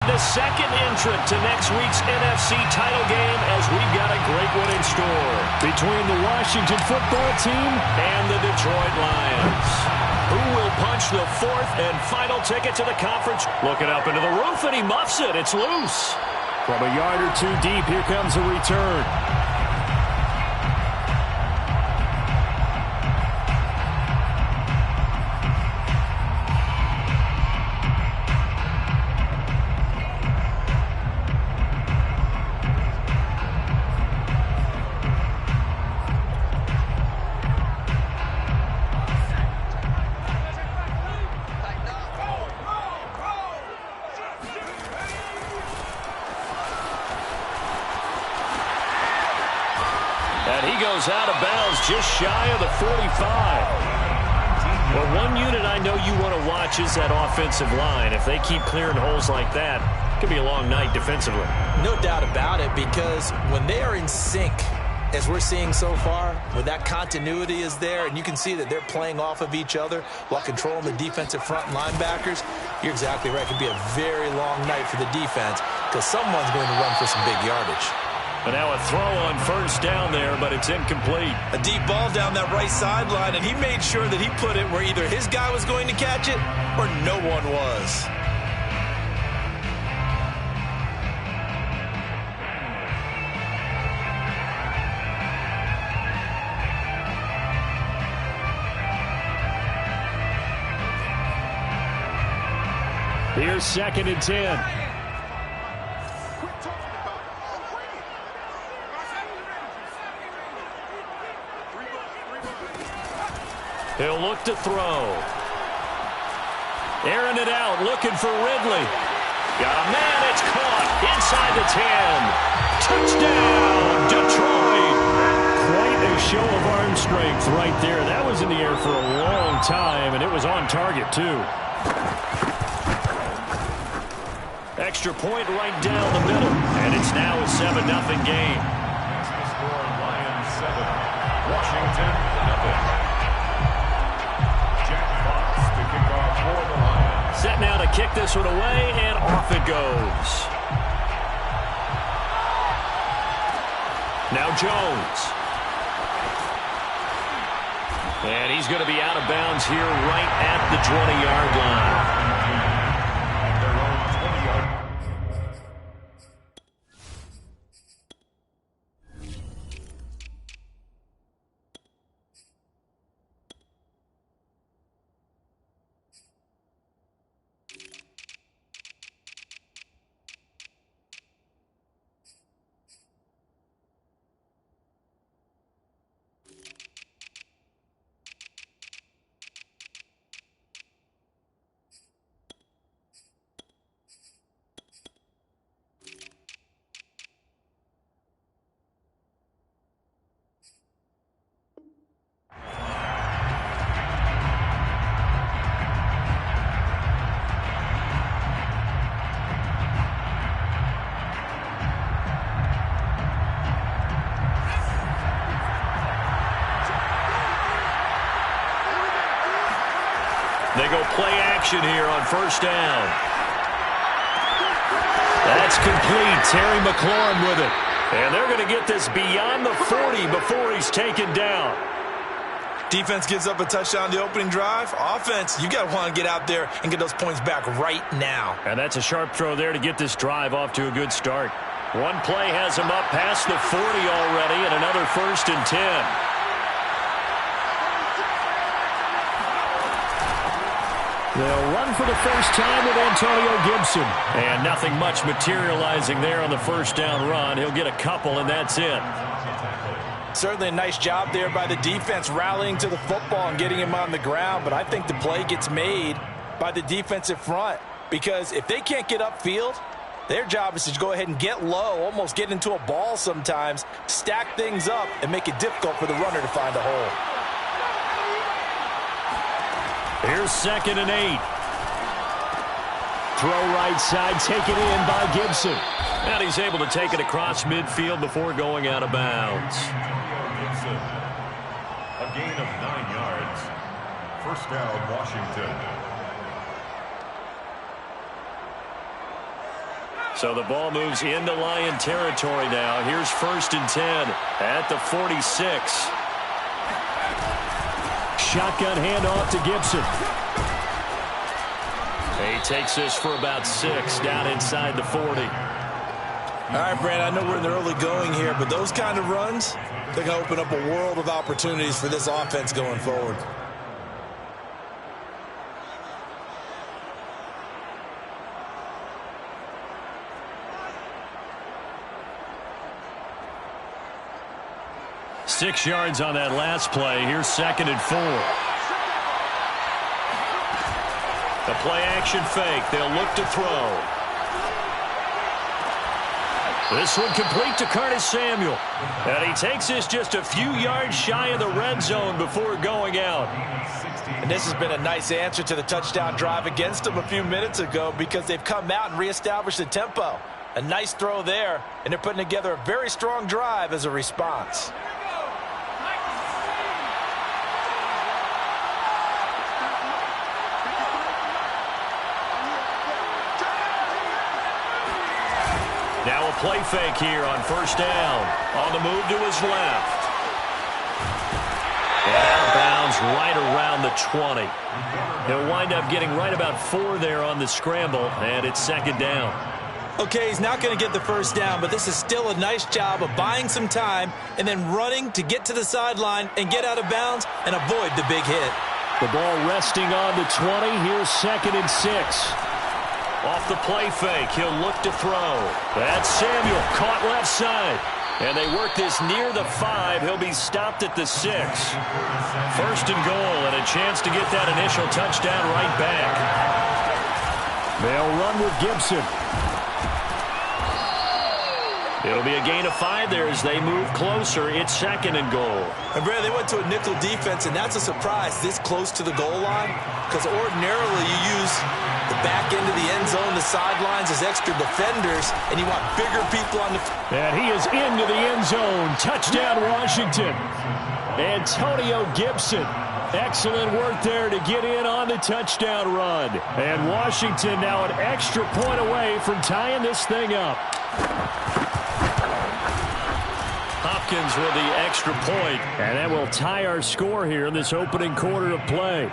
a second entrant to next week's NFC title game as we've got a great one in store between the Washington football team and the Detroit Lions. Who will punch the fourth and final ticket to the conference? Looking up into the roof, and he muffs it. It's loose. From a yard or two deep, here comes a return. And he goes out of bounds just shy of the 45. Well, one unit I know you want to watch is that offensive line. If they keep clearing holes like that, it could be a long night defensively. No doubt about it, because when they are in sync, as we're seeing so far, when that continuity is there and you can see that they're playing off of each other while controlling the defensive front linebackers, you're exactly right. It could be a very long night for the defense because someone's going to run for some big yardage. But now a throw on first down there, but it's incomplete. A deep ball down that right sideline, and he made sure that he put it where either his guy was going to catch it or no one was. Here's 2nd and 10. He'll look to throw. Airing it out, looking for Ridley. Got a man, it's caught inside the 10. Touchdown, Detroit. Quite a show of arm strength right there. That was in the air for a long time, and it was on target, too. Extra point right down the middle, and it's now a 7-0 game. That's the score, Lions 7, Washington 0. Set now to kick this one away, and off it goes. Now Jones. And he's going to be out of bounds here right at the 20-yard line. They go play action here on first down. That's complete. Terry McLaurin with it. And they're going to get this beyond the 40 before he's taken down. Defense gives up a touchdown the opening drive. Offense, you got to want to get out there and get those points back right now. And that's a sharp throw there to get this drive off to a good start. One play has him up past the 40 already, and another 1st and 10. They'll run for the first time with Antonio Gibson. And nothing much materializing there on the first down run. He'll get a couple, and that's it. Certainly a nice job there by the defense rallying to the football and getting him on the ground. But I think the play gets made by the defensive front. Because if they can't get upfield, their job is to go ahead and get low, almost get into a ball sometimes, stack things up, and make it difficult for the runner to find a hole. Here's 2nd and 8. Throw right side, taken in by Gibson. And he's able to take it across midfield before going out of bounds. Gibson, a gain of 9 yards. First down, Washington. So the ball moves into Lion territory now. Here's 1st and 10 at the 46. Shotgun handoff to Gibson. He takes this for about 6 down inside the 40. All right, Brand, I know we're in the early going here, but those kind of runs, they're going to open up a world of opportunities for this offense going forward. Six yards on that last play. Here's 2nd and 4. The play action fake. They'll look to throw. This one complete to Curtis Samuel. And he takes this just a few yards shy of the red zone before going out. And this has been a nice answer to the touchdown drive against them a few minutes ago because they've come out and reestablished the tempo. A nice throw there, and they're putting together a very strong drive as a response. Now a play fake here on 1st down. On the move to his left. And out of bounds right around the 20. He'll wind up getting right about 4 there on the scramble, and it's 2nd down. Okay, he's not going to get the 1st down, but this is still a nice job of buying some time and then running to get to the sideline and get out of bounds and avoid the big hit. The ball resting on the 20. Here's 2nd and 6. Off the play fake, he'll look to throw. That's Samuel, caught left side. And they work this near the 5. He'll be stopped at the 6. 1st and goal, and a chance to get that initial touchdown right back. They'll run with Gibson. It'll be a gain of 5 there as they move closer. It's 2nd and goal. And Brad, they went to a nickel defense, and that's a surprise this close to the goal line because ordinarily you use the back end of the end zone, the sidelines as extra defenders, and you want bigger people on the... And he is into the end zone. Touchdown, Washington. Antonio Gibson. Excellent work there to get in on the touchdown run. And Washington now an extra point away from tying this thing up. Hopkins with the extra point, and that will tie our score here in this opening quarter of play.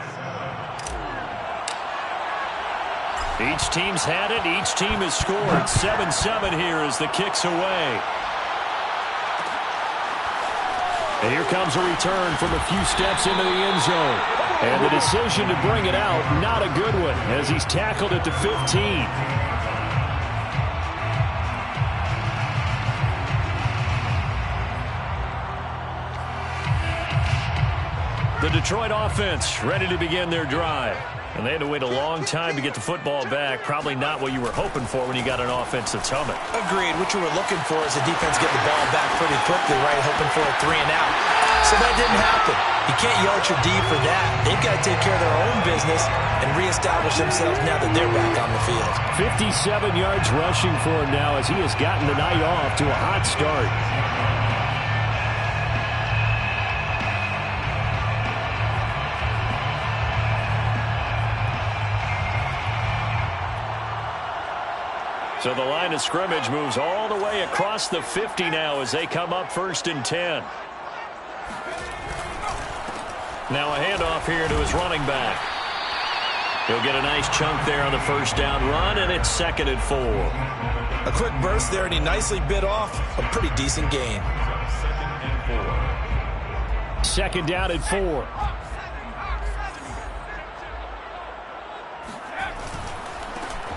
Each team's had it. Each team has scored. 7-7 here as the kick's away. And here comes a return from a few steps into the end zone. And the decision to bring it out, not a good one, as he's tackled at the 15. The Detroit offense ready to begin their drive. And they had to wait a long time to get the football back. Probably not what you were hoping for when you got an offense that's humming. Agreed. What you were looking for is the defense get the ball back pretty quickly, right? Hoping for a 3 and out. So that didn't happen. You can't yell at your D for that. They've got to take care of their own business and reestablish themselves now that they're back on the field. 57 yards rushing for him now as he has gotten the night off to a hot start. So the line of scrimmage moves all the way across the 50 now as they come up 1st and 10. Now a handoff here to his running back. He'll get a nice chunk there on the 1st down run, and it's 2nd and 4. A quick burst there, and he nicely bit off a pretty decent gain. 2nd down and 4.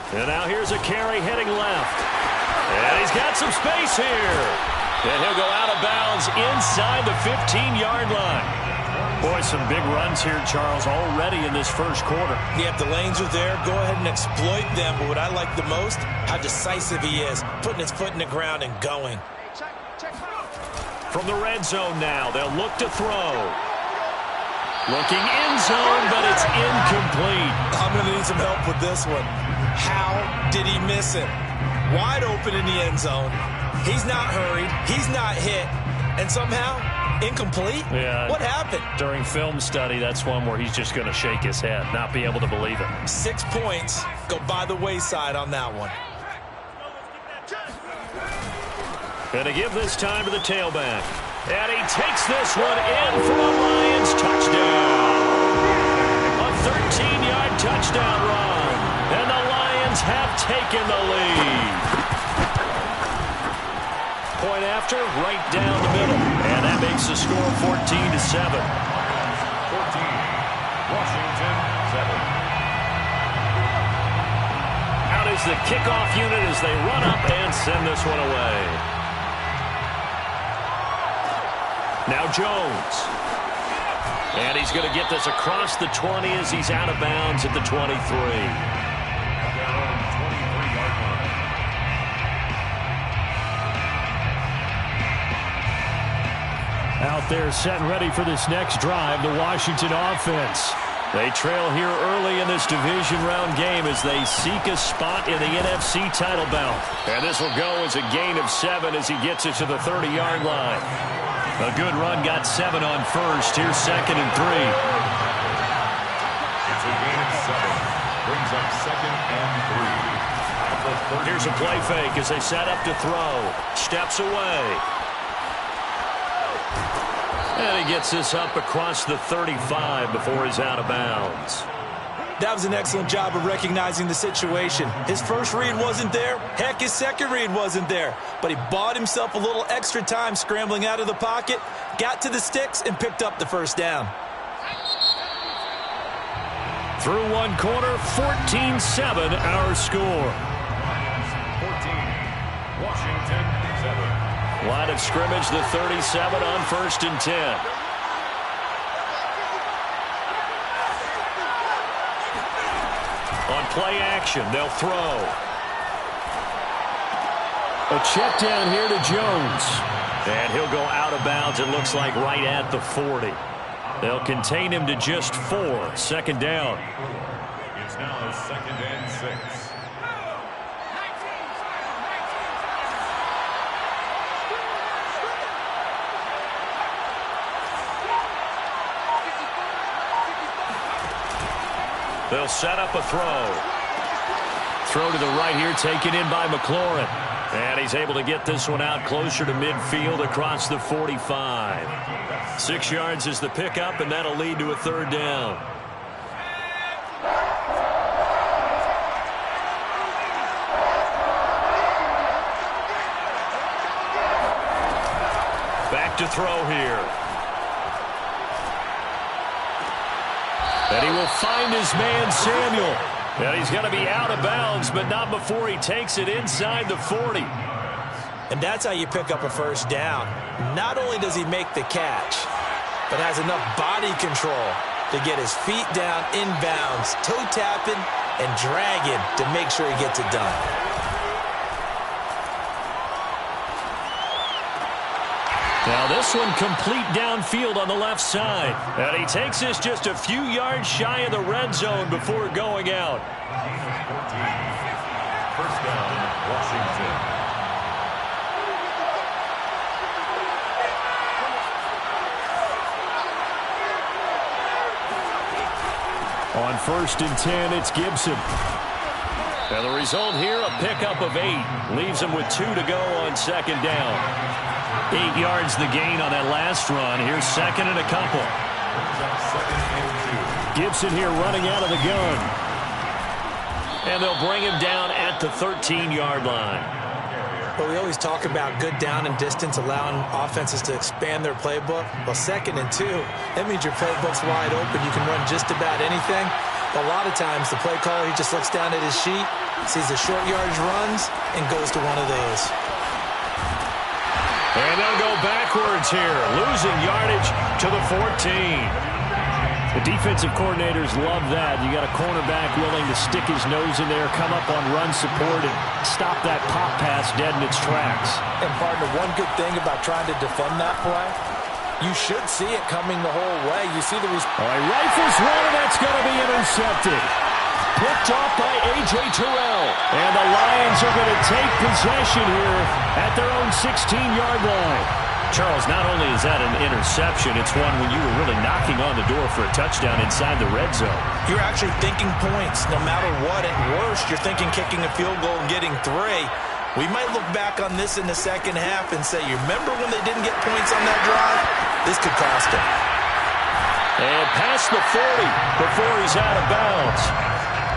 And now here's a carry heading left. And he's got some space here. And he'll go out of bounds inside the 15-yard line. Boy, some big runs here, Charles, already in this first quarter. Yeah, if the lanes are there, go ahead and exploit them. But what I like the most, how decisive he is, putting his foot in the ground and going. From the red zone now, they'll look to throw. Looking end zone, but it's incomplete. I'm going to need some help with this one. How did he miss it? Wide open in the end zone. He's not hurried. He's not hit. And somehow, incomplete? Yeah. What happened? During film study, that's one where he's just going to shake his head, not be able to believe it. 6 points go by the wayside on that one. And to give this time to the tailback. And he takes this one in for a Lions touchdown. A 13-yard touchdown run. And the Lions have taken the lead. Point after, right down the middle. And that makes the score 14-7. 14. Washington 7. Out is the kickoff unit as they run up and send this one away. Now Jones. And he's going to get this across the 20 as he's out of bounds at the 23. Down 23-yard line. Out there set and ready for this next drive, the Washington offense. They trail here early in this division round game as they seek a spot in the NFC title bout. And this will go as a gain of 7 as he gets it to the 30-yard line. A good run, got 7 on first. Here's 2nd and 3. It's a gain of 7. Brings up 2nd and 3. Here's a play fake as they set up to throw. Steps away. And he gets this up across the 35 before he's out of bounds. That was an excellent job of recognizing the situation. His first read wasn't there. Heck, his second read wasn't there. But he bought himself a little extra time scrambling out of the pocket, got to the sticks, and picked up the first down. Through one quarter, 14-7 our score. 14. Washington 7. Line of scrimmage, the 37 on 1st and 10. On play action, they'll throw. A check down here to Jones. And he'll go out of bounds, it looks like right at the 40. They'll contain him to just 4. 2nd down. It's now 2nd and 6. They'll set up a throw. Throw to the right here, taken in by McLaurin. And he's able to get this one out closer to midfield across the 45. 6 yards is the pickup, and that'll lead to a 3rd down. Back to throw here. And he will find his man, Samuel. And he's going to be out of bounds, but not before he takes it inside the 40. And that's how you pick up a first down. Not only does he make the catch, but has enough body control to get his feet down inbounds, toe tapping and dragging to make sure he gets it done. Now this one complete downfield on the left side. And he takes this just a few yards shy of the red zone before going out. 14. First down, Washington. On 1st and 10, it's Gibson. And the result here, a pickup of 8. Leaves him with 2 to go on 2nd down. 8 yards the gain on that last run. Here's 2nd and a couple. Gibson here running out of the gun. And they'll bring him down at the 13-yard line. Well, we always talk about good down and distance, allowing offenses to expand their playbook. Well, 2nd and 2, that means your playbook's wide open. You can run just about anything. A lot of times, the play caller, he just looks down at his sheet, sees the short yardage runs, and goes to one of those. And they'll go backwards here, losing yardage to the 14. The defensive coordinators love that. You got a cornerback willing to stick his nose in there, come up on run support, and stop that pop pass dead in its tracks. And, partner, one good thing about trying to defend that play, you should see it coming the whole way. You see the All right, rifles one, and that's going to be intercepted. Picked off by A.J. Terrell. And the Lions are going to take possession here at their own 16-yard line. Charles, not only is that an interception, it's one when you were really knocking on the door for a touchdown inside the red zone. You're actually thinking points no matter what. At worst, you're thinking kicking a field goal and getting 3. We might look back on this in the second half and say, you remember when they didn't get points on that drive? This could cost them. And past the 40 before he's out of bounds.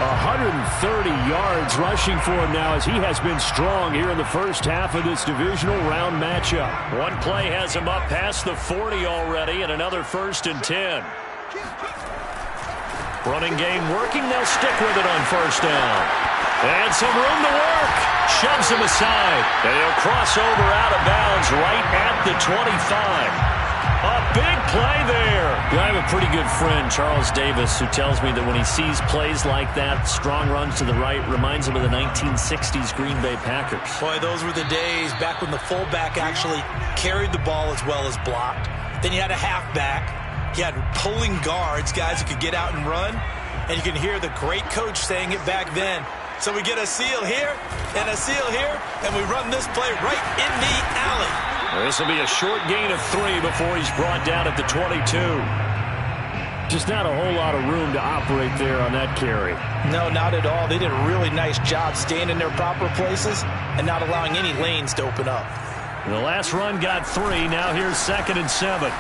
130 yards rushing for him now as he has been strong here in the first half of this divisional round matchup. One play has him up past the 40 already and another 1st and 10. Running game working. They'll stick with it on 1st down. And some room to work. Shoves him aside. And he'll cross over out of bounds right at the 25. A big play there. I have a pretty good friend, Charles Davis, who tells me that when he sees plays like that, strong runs to the right, reminds him of the 1960s Green Bay Packers. Boy, those were the days back when the fullback actually carried the ball as well as blocked. Then you had a halfback. You had pulling guards, guys who could get out and run. And you can hear the great coach saying it back then. So we get a seal here and a seal here, and we run this play right in the alley. This will be a short gain of 3 before he's brought down at the 22. Just not a whole lot of room to operate there on that carry. No, not at all. They did a really nice job staying in their proper places and not allowing any lanes to open up. The last run got 3. Now here's 2nd and 7.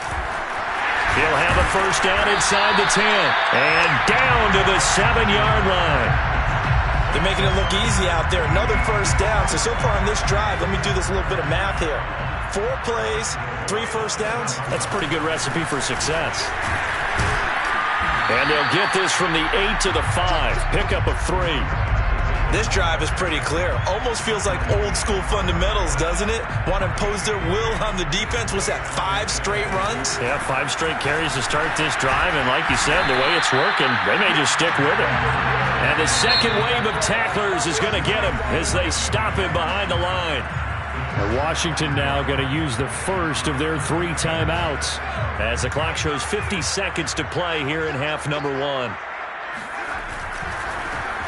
He'll have a 1st down inside the 10. And down to the 7-yard line. They're making it look easy out there. Another 1st down. So far on this drive, let me do this little bit of math here. 4 plays, 3 1st downs. That's a pretty good recipe for success. And they'll get this from the 8 to the 5. Pickup of 3. This drive is pretty clear. Almost feels like old school fundamentals, doesn't it? Want to impose their will on the defense. What's that, 5 straight runs? Yeah, 5 straight carries to start this drive. And like you said, the way it's working, they may just stick with it. And the second wave of tacklers is going to get him as they stop him behind the line. And Washington now going to use the first of their 3 timeouts as the clock shows 50 seconds to play here in half number 1.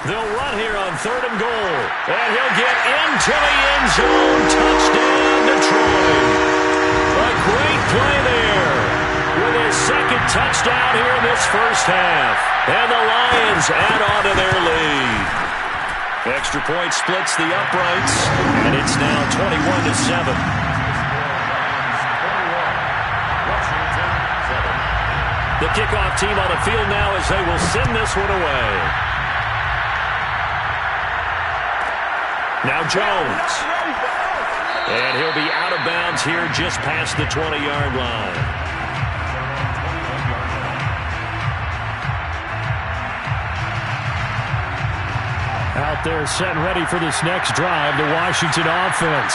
They'll run here on 3rd and goal. And he'll get into the end zone. Touchdown, Detroit. A great play there with his 2nd touchdown here in this first half. And the Lions add on to their lead. Extra point splits the uprights, and it's now 21-7. The kickoff team on the field now as they will send this one away. Now Jones. And he'll be out of bounds here just past the 20-yard line. Out there set and ready for this next drive, the Washington offense.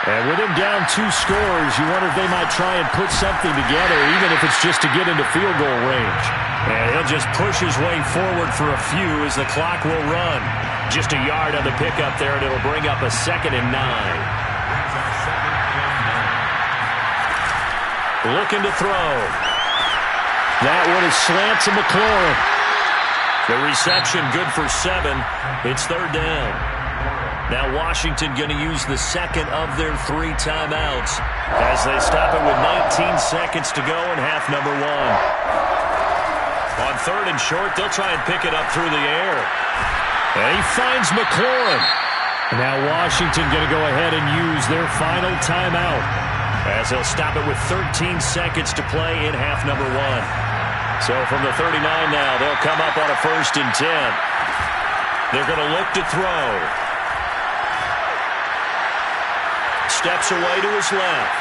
And with him down 2 scores, you wonder if they might try and put something together, even if it's just to get into field goal range. And he'll just push his way forward for a few as the clock will run. Just a yard on the pickup there, and it'll bring up a 2nd and 9. Looking to throw. That one is slant to McLaurin. The reception good for 7. It's 3rd down. Now Washington going to use the 2nd of their 3 timeouts as they stop it with 19 seconds to go in half number 1. On 3rd and short, they'll try and pick it up through the air. And he finds McLaurin. Now Washington going to go ahead and use their final timeout as they'll stop it with 13 seconds to play in half number 1. So from the 39 now, they'll come up on a 1st and 10. They're going to look to throw. Steps away to his left.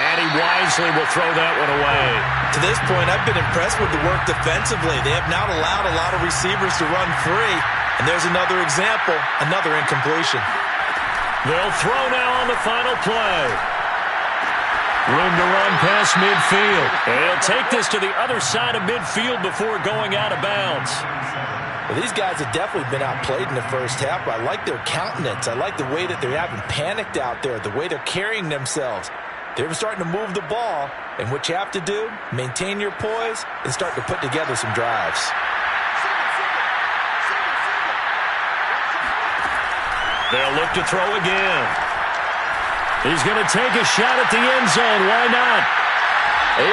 And he wisely will throw that one away. To this point, I've been impressed with the work defensively. They have not allowed a lot of receivers to run free. And there's another example, another incompletion. They'll throw now on the final play. Room to run past midfield. And he'll take this to the other side of midfield before going out of bounds. Well, these guys have definitely been outplayed in the first half, but I like their countenance. I like the way that they're having panicked out there, the way they're carrying themselves. They're starting to move the ball, and what you have to do, maintain your poise and start to put together some drives. They'll look to throw again. He's going to take a shot at the end zone. Why not?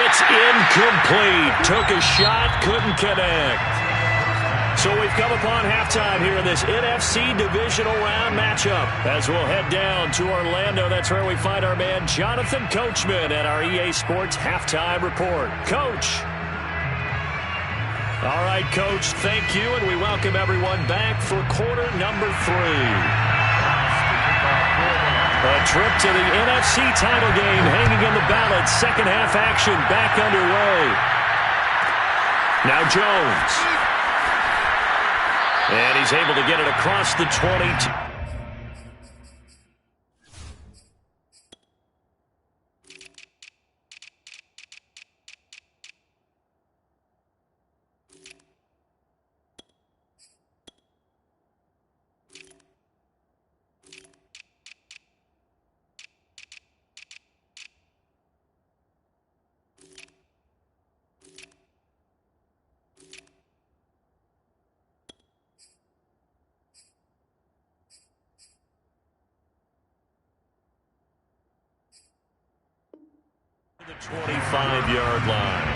It's incomplete. Took a shot, couldn't connect. So we've come upon halftime here in this NFC divisional round matchup. As we'll head down to Orlando, that's where we find our man Jonathan Coachman at our EA Sports Halftime Report. Coach. All right, Coach, thank you, and we welcome everyone back for quarter number 3. A trip to the NFC title game hanging in the balance. Second half action back underway. Now Jones. And he's able to get it across the 20. The 25-yard line.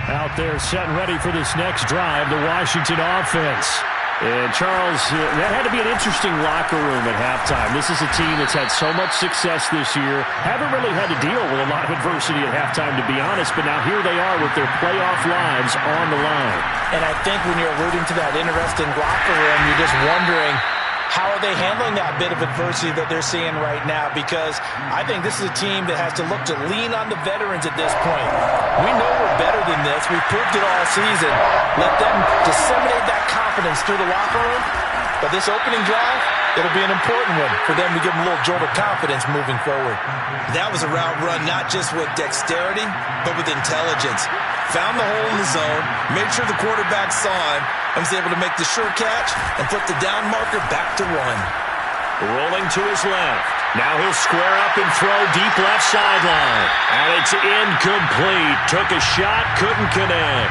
Out there set and ready for this next drive, the Washington offense. And Charles, that had to be an interesting locker room at halftime. This is a team that's had so much success this year. Haven't really had to deal with a lot of adversity at halftime, to be honest. But now here they are with their playoff lives on the line. And I think when you're alluding to that interesting locker room, you're just wondering, how are they handling that bit of adversity that they're seeing right now? Because I think this is a team that has to look to lean on the veterans at this point. We know we're better than this. We've proved it all season. Let them disseminate that confidence through the locker room. But this opening drive, it'll be an important one for them to give them a little jolt of confidence moving forward. That was a route run not just with dexterity, but with intelligence. Found the hole in the zone, made sure the quarterback saw him, and was able to make the sure catch and flip the down marker back to 1. Rolling to his left. Now he'll square up and throw deep left sideline. And it's incomplete. Took a shot, couldn't connect.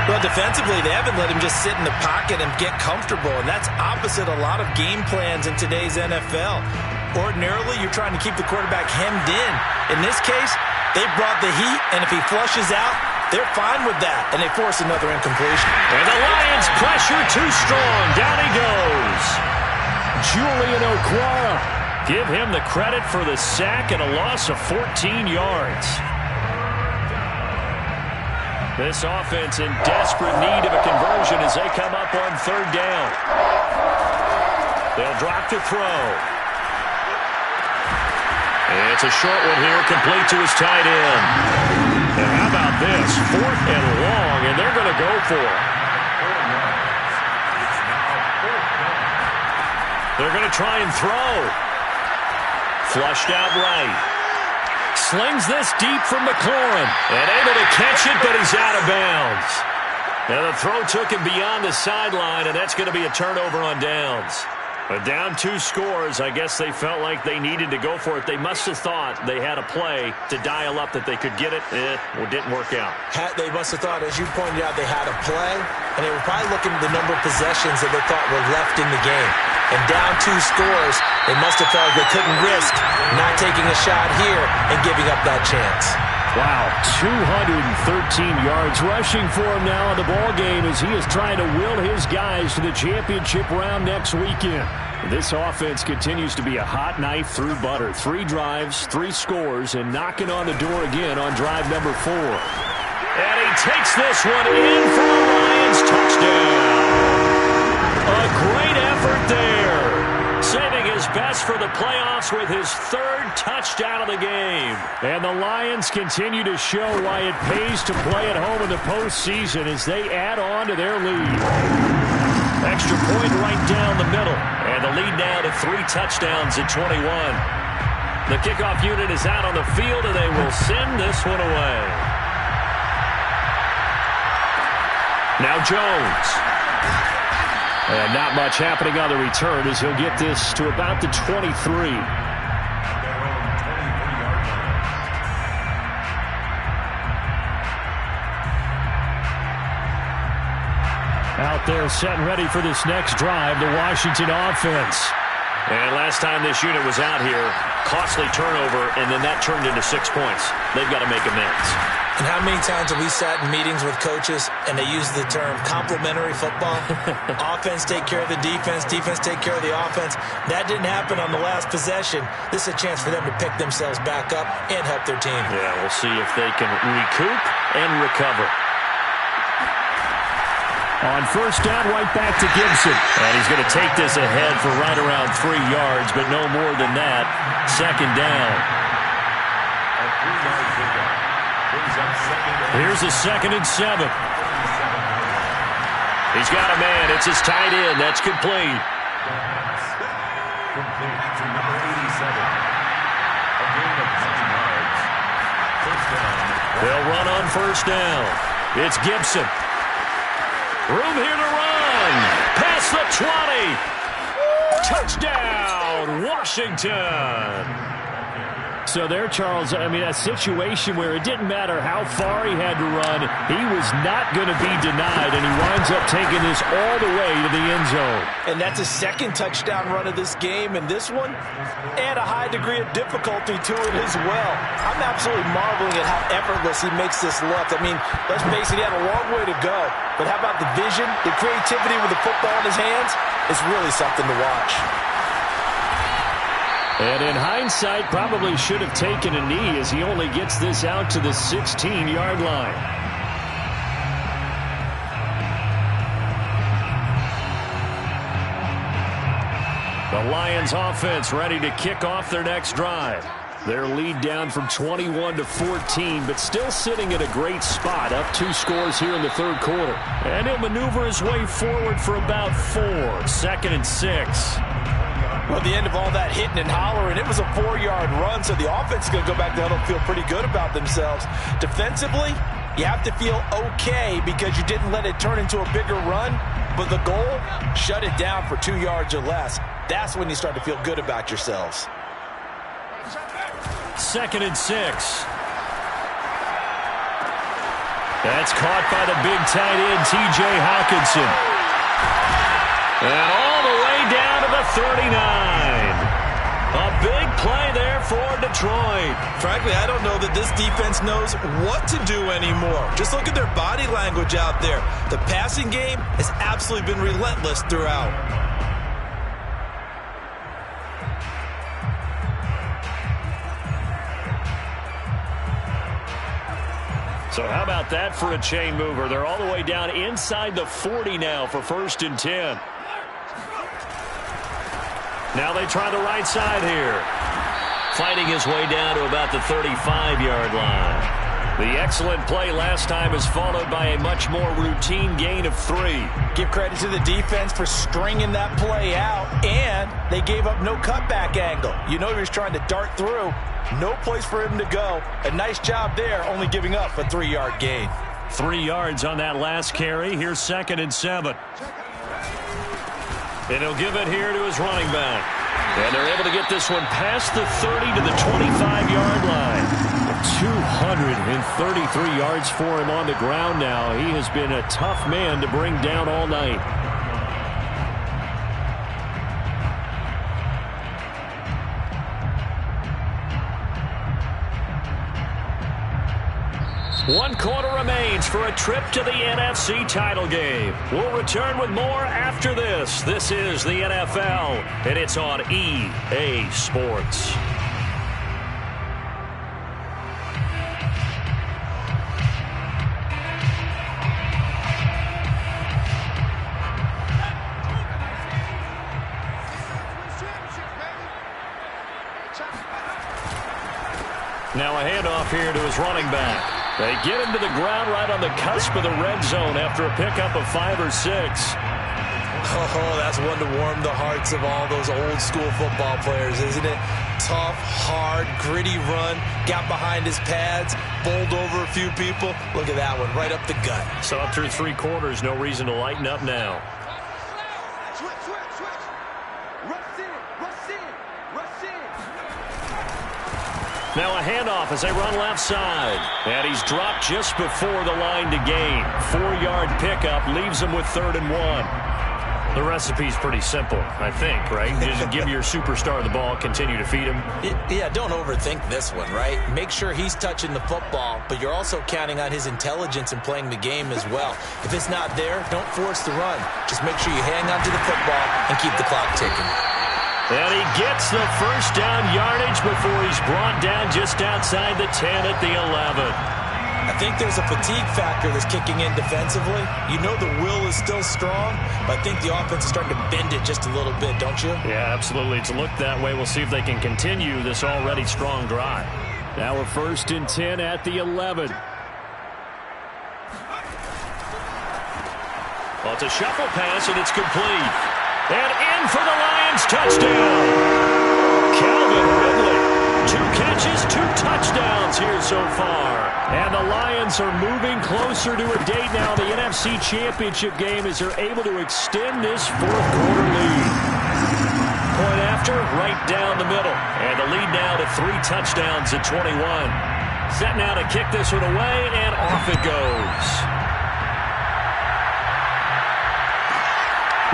Well, defensively, they haven't let him just sit in the pocket and get comfortable, and that's opposite a lot of game plans in today's NFL. Ordinarily, you're trying to keep the quarterback hemmed in. In this case, they brought the heat, and if he flushes out, they're fine with that, and they force another incompletion. And the Lions pressure too strong. Down he goes. Julian Okwara. Give him the credit for the sack and a loss of 14 yards. This offense in desperate need of a conversion as they come up on 3rd down. They'll drop to throw. It's a short one here, complete to his tight end. And how about this? 4th and long, and they're going to go for it. They're going to try and throw. Flushed out right. Slings this deep from McLaurin. And able to catch it, but he's out of bounds. Now the throw took him beyond the sideline, and that's going to be a turnover on downs. But down 2 scores, I guess they felt like they needed to go for it. They must have thought they had a play to dial up that they could get it. It didn't work out. They must have thought, as you pointed out, they had a play, and they were probably looking at the number of possessions that they thought were left in the game. And down 2 scores, they must have felt they couldn't risk not taking a shot here and giving up that chance. Wow, 213 yards rushing for him now in the ball game as he is trying to will his guys to the championship round next weekend. This offense continues to be a hot knife through butter. 3 drives, 3 scores, and knocking on the door again on drive number 4. And he takes this one in for a Lions touchdown. A great effort there. Saving his best for the playoffs with his 3rd touchdown of the game. And the Lions continue to show why it pays to play at home in the postseason as they add on to their lead. Extra point right down the middle. And the lead now to 3 touchdowns at 21. The kickoff unit is out on the field, and they will send this one away. Now Jones. And not much happening on the return as he'll get this to about the 23. Out there set and ready for this next drive, the Washington offense. And last time this unit was out here, costly turnover, and then that turned into 6 points. They've got to make amends. And how many times have we sat in meetings with coaches and they use the term complementary football? Offense take care of the defense, defense take care of the offense. That didn't happen on the last possession. This is a chance for them to pick themselves back up and help their team. Yeah, we'll see if they can recoup and recover. On first down, right back to Gibson. And he's going to take this ahead for right around 3 yards, but no more than that. Second down. Here's a 2nd and 7. He's got a man. It's his tight end. That's complete. Complete to number 87. A gain of 9 yards. First down. They'll run on first down. It's Gibson. Room here to run. Past the 20. Touchdown, Washington. So there, Charles, I mean, a situation where it didn't matter how far he had to run, he was not going to be denied, and he winds up taking this all the way to the end zone. And that's his 2nd touchdown run of this game, and this one, add a high degree of difficulty to it as well. I'm absolutely marveling at how effortless he makes this look. I mean, let's face it, he had a long way to go, but how about the vision, the creativity with the football in his hands? It's really something to watch. And in hindsight, probably should have taken a knee as he only gets this out to the 16-yard line. The Lions offense ready to kick off their next drive. Their lead down from 21 to 14, but still sitting at a great spot, up 2 scores here in the 3rd quarter. And he'll maneuver his way forward for about 4. 2nd and 6. Well, at the end of all that hitting and hollering, it was a 4-yard run, so the offense is going to go back to huddle and feel pretty good about themselves. Defensively, you have to feel okay because you didn't let it turn into a bigger run, but the goal, shut it down for 2 yards or less. That's when you start to feel good about yourselves. 2nd and 6. That's caught by the big tight end, T.J. Hawkinson. And all the way down to the 39. A big play there for Detroit. Frankly, I don't know that this defense knows what to do anymore. Just look at their body language out there. The passing game has absolutely been relentless throughout. So how about that for a chain mover? They're all the way down inside the 40 now for 1st and 10. Now they try the right side here. Fighting his way down to about the 35-yard line. The excellent play last time is followed by a much more routine gain of 3. Give credit to the defense for stringing that play out, and they gave up no cutback angle. You know he was trying to dart through. No place for him to go. A nice job there, only giving up a 3-yard gain. 3 yards on that last carry. Here's 2nd and 7. And he'll give it here to his running back. And they're able to get this one past the 30 to the 25-yard line. 233 yards for him on the ground now. He has been a tough man to bring down all night. One quarter remains for a trip to the NFC title game. We'll return with more after this. This is the NFL, and it's on EA Sports. Now a handoff here to his running back. They get him to the ground right on the cusp of the red zone after a pickup of 5 or 6. Oh, that's one to warm the hearts of all those old school football players, isn't it? Tough, hard, gritty run. Got behind his pads, bowled over a few people. Look at that one, right up the gut. So up through 3 quarters, no reason to lighten up now. Now a handoff as they run left side. And he's dropped just before the line to gain. 4-yard pickup leaves him with 3rd and 1. The recipe's pretty simple, I think, right? Just give your superstar the ball, continue to feed him. Yeah, don't overthink this one, right? Make sure he's touching the football, but you're also counting on his intelligence in playing the game as well. If it's not there, don't force the run. Just make sure you hang on to the football and keep the clock ticking. And he gets the first down yardage before he's brought down just outside the 10 at the 11. I think there's a fatigue factor that's kicking in defensively. You know the will is still strong, but I think the offense is starting to bend it just a little bit, don't you? Yeah, absolutely. It's looked that way. We'll see if they can continue this already strong drive. Now a 1st and 10 at the 11. Well, it's a shuffle pass, and it's complete. And in for the Lions touchdown. Calvin Ridley. 2 catches, 2 touchdowns here so far. And the Lions are moving closer to a date now. The NFC Championship game as they're able to extend this 4th quarter lead. Point after, right down the middle. And the lead now to 3 touchdowns at 21. Set now to kick this one away, and off it goes.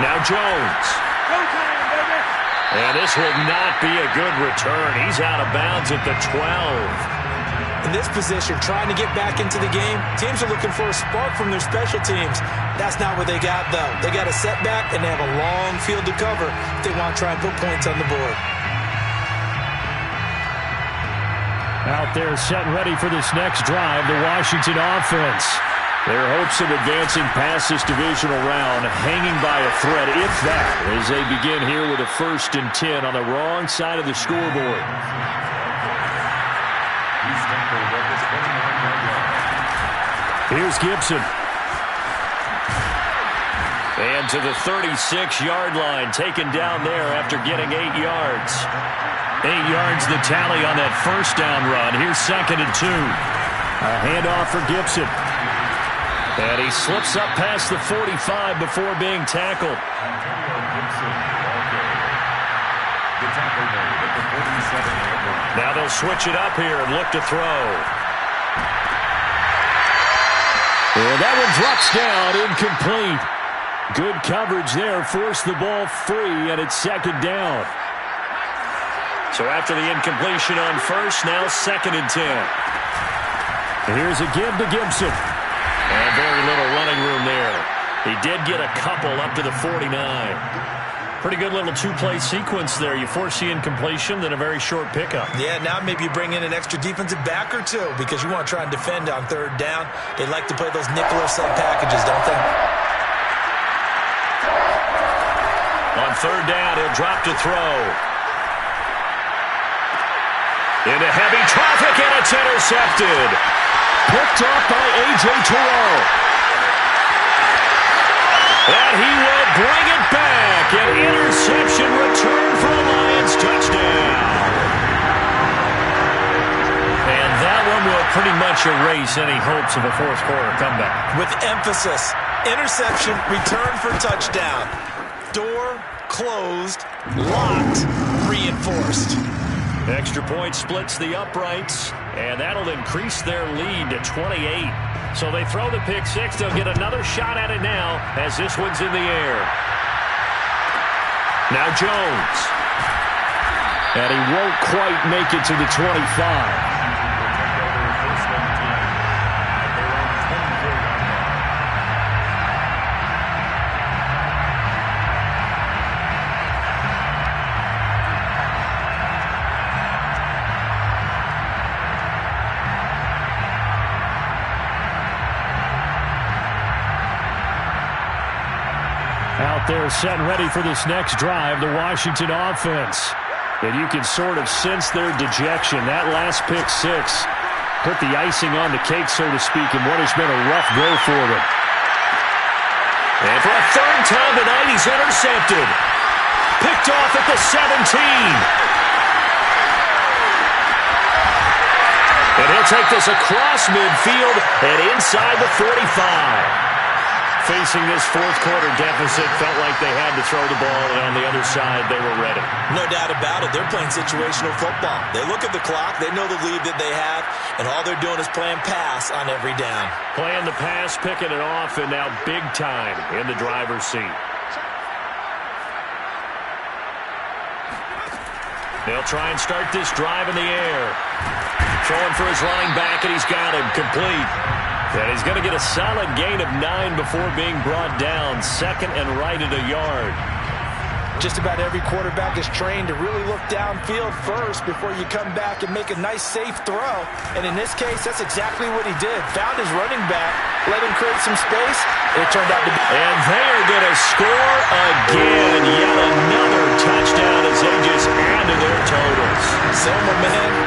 Now Jones. And this will not be a good return. He's out of bounds at the 12. In this position, trying to get back into the game, teams are looking for a spark from their special teams. That's not what they got, though. They got a setback, and they have a long field to cover if they want to try and put points on the board. Out there set and ready for this next drive, the Washington offense. Their hopes of advancing past this divisional round hanging by a thread, if that, as they begin here with a 1st and 10 on the wrong side of the scoreboard. Here's Gibson. And to the 36-yard line, taken down there after getting 8 yards. 8 yards the tally on that 1st down run. Here's 2nd and 2. A handoff for Gibson. And he slips up past the 45 before being tackled. Now they'll switch it up here and look to throw. And that one drops down, incomplete. Good coverage there, forced the ball free, and it's 2nd down. So after the incompletion on 1st, now 2nd and 10. Here's a give to Gibson. And very little running room there. He did get a couple up to the 49. Pretty good little 2-play sequence there. You force the incompletion, then a very short pickup. Yeah, now maybe you bring in an extra defensive back or 2 because you want to try and defend on 3rd down. They like to play those nickel or sub packages, don't they? On 3rd down, he'll drop to throw. Into heavy traffic, and it's intercepted. Picked off by A.J. Terrell. And he will bring it back. An interception return for a Lions touchdown. And that one will pretty much erase any hopes of a 4th quarter comeback. With emphasis, interception, return for touchdown. Door closed, locked, reinforced. Extra point splits the uprights, and that'll increase their lead to 28. So they throw the pick 6. They'll get another shot at it now as this one's in the air. Now Jones. And he won't quite make it to the 25. Out there set and ready for this next drive, the Washington offense. And you can sort of sense their dejection. That last pick 6 put the icing on the cake, so to speak, in what has been a rough go for them. And for a 3rd time tonight, he's intercepted. Picked off at the 17. And he'll take this across midfield and inside the 45. Facing this 4th quarter deficit, felt like they had to throw the ball, and on the other side, they were ready. No doubt about it. They're playing situational football. They look at the clock, they know the lead that they have, and all they're doing is playing pass on every down. Playing the pass, picking it off, and now big time in the driver's seat. They'll try and start this drive in the air. Throwing for his running back, and he's got him complete. And he's going to get a solid gain of 9 before being brought down. Second and right at a yard. Just about every quarterback is trained to really look downfield first before you come back and make a nice, safe throw. And in this case, that's exactly what he did. Found his running back, let him create some space, and it turned out to be... And they are going to score again. Yet another touchdown as they just added their totals. So, my man,